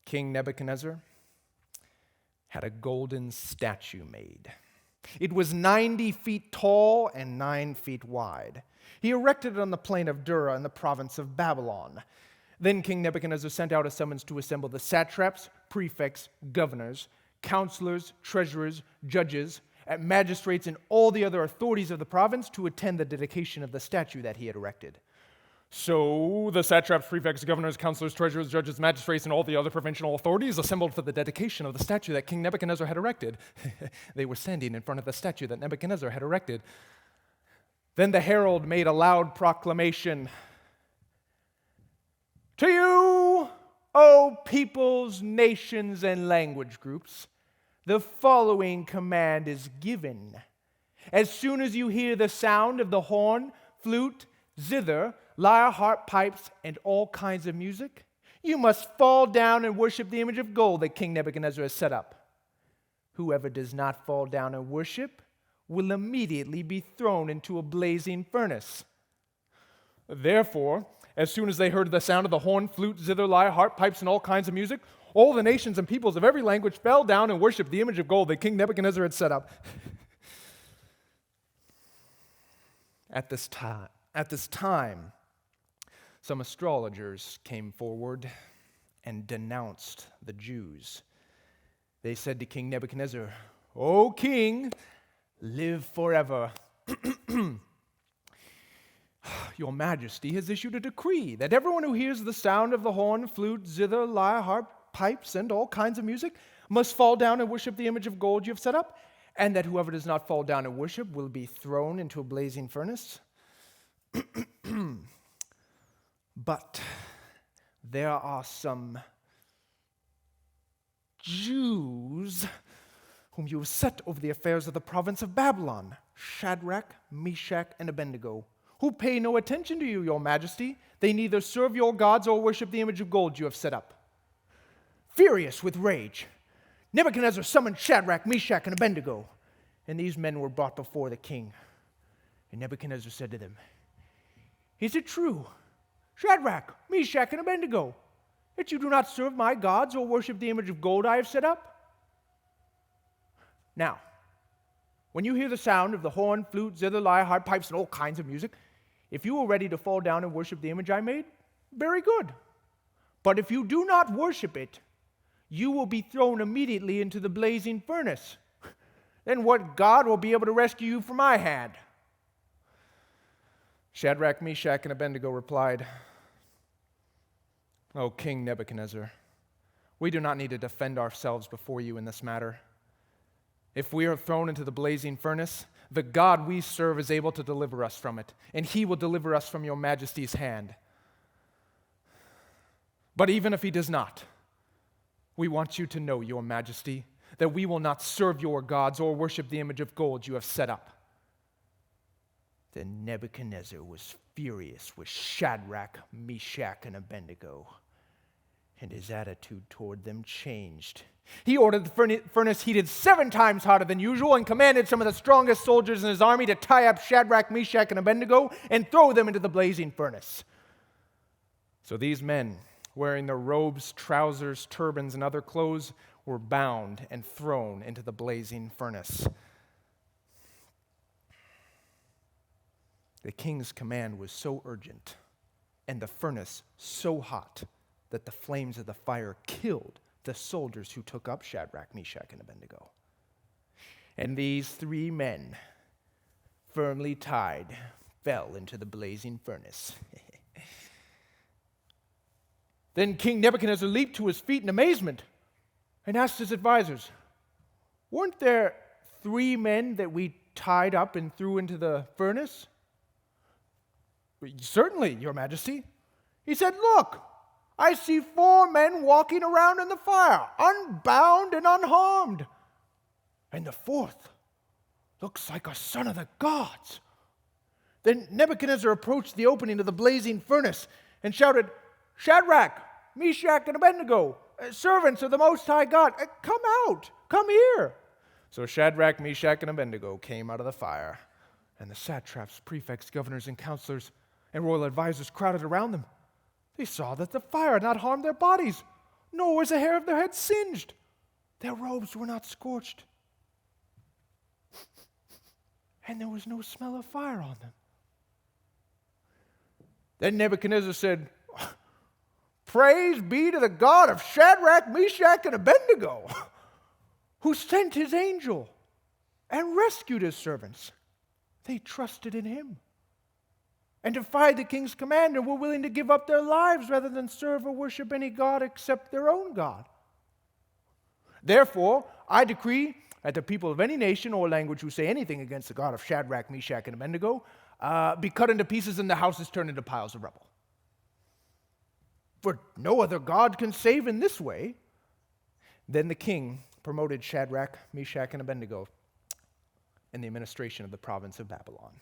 King Nebuchadnezzar had a golden statue made. It was 90 feet tall and 9 feet wide. He erected it on the plain of Dura in the province of Babylon. Then King Nebuchadnezzar sent out a summons to assemble the satraps, prefects, governors, counselors, treasurers, judges, magistrates, and all the other authorities of the province to attend the dedication of the statue that he had erected. So the satraps, prefects, governors, counselors, treasurers, judges, magistrates, and all the other provincial authorities assembled for the dedication of the statue that King Nebuchadnezzar had erected. They were standing in front of the statue that Nebuchadnezzar had erected. Then the herald made a loud proclamation. To you, O peoples, nations, and language groups, the following command is given. As soon as you hear the sound of the horn, flute, zither, lyre, harp, pipes, and all kinds of music, you must fall down and worship the image of gold that King Nebuchadnezzar has set up. Whoever does not fall down and worship will immediately be thrown into a blazing furnace. Therefore, as soon as they heard the sound of the horn, flute, zither, lyre, harp, pipes, and all kinds of music, all the nations and peoples of every language fell down and worshiped the image of gold that King Nebuchadnezzar had set up. At this time, some astrologers came forward and denounced the Jews. They said to King Nebuchadnezzar, "O king, live forever. Your majesty has issued a decree that everyone who hears the sound of the horn, flute, zither, lyre, harp, pipes, and all kinds of music must fall down and worship the image of gold you have set up, and that whoever does not fall down and worship will be thrown into a blazing furnace. But there are some Jews whom you have set over the affairs of the province of Babylon, Shadrach, Meshach, and Abednego, who pay no attention to you, your majesty. They neither serve your gods or worship the image of gold you have set up." Furious with rage, Nebuchadnezzar summoned Shadrach, Meshach, and Abednego, and these men were brought before the king. And Nebuchadnezzar said to them, "Is it true, Shadrach, Meshach, and Abednego, that you do not serve my gods or worship the image of gold I have set up? Now, when you hear the sound of the horn, flute, zither, lyre, harp, pipes, and all kinds of music, if you are ready to fall down and worship the image I made, very good. But if you do not worship it, you will be thrown immediately into the blazing furnace. Then what God will be able to rescue you from my hand?" Shadrach, Meshach, and Abednego replied, "O King Nebuchadnezzar, we do not need to defend ourselves before you in this matter. If we are thrown into the blazing furnace, the God we serve is able to deliver us from it, and he will deliver us from your majesty's hand. But even if he does not, we want you to know, your majesty, that we will not serve your gods or worship the image of gold you have set up." Then Nebuchadnezzar was furious with Shadrach, Meshach, and Abednego, and his attitude toward them changed. He ordered the furnace heated 7 times hotter than usual and commanded some of the strongest soldiers in his army to tie up Shadrach, Meshach, and Abednego and throw them into the blazing furnace. So these men, wearing their robes, trousers, turbans, and other clothes, were bound and thrown into the blazing furnace. The king's command was so urgent and the furnace so hot that the flames of the fire killed the soldiers who took up Shadrach, Meshach, and Abednego. And these 3 men, firmly tied, fell into the blazing furnace. Then King Nebuchadnezzar leaped to his feet in amazement and asked his advisors, "Weren't there 3 men that we tied up and threw into the furnace?" "Certainly, your majesty." He said, "Look, I see 4 men walking around in the fire, unbound and unharmed. And the 4th looks like a son of the gods." Then Nebuchadnezzar approached the opening of the blazing furnace and shouted, "Shadrach, Meshach, and Abednego, servants of the Most High God, come out, come here." So Shadrach, Meshach, and Abednego came out of the fire, and the satraps, prefects, governors, and counselors, and royal advisors crowded around them. They saw that the fire had not harmed their bodies, nor was a hair of their head singed. Their robes were not scorched, and there was no smell of fire on them. Then Nebuchadnezzar said, Praise be to the God of Shadrach, Meshach, and Abednego, who sent his angel and rescued his servants. They trusted in him and defied the king's command and were willing to give up their lives rather than serve or worship any god except their own God. Therefore, I decree that the people of any nation or language who say anything against the God of Shadrach, Meshach, and Abednego be cut into pieces and the houses turned into piles of rubble. For no other God can save in this way. Then the king promoted Shadrach, Meshach, and Abednego in the administration of the province of Babylon.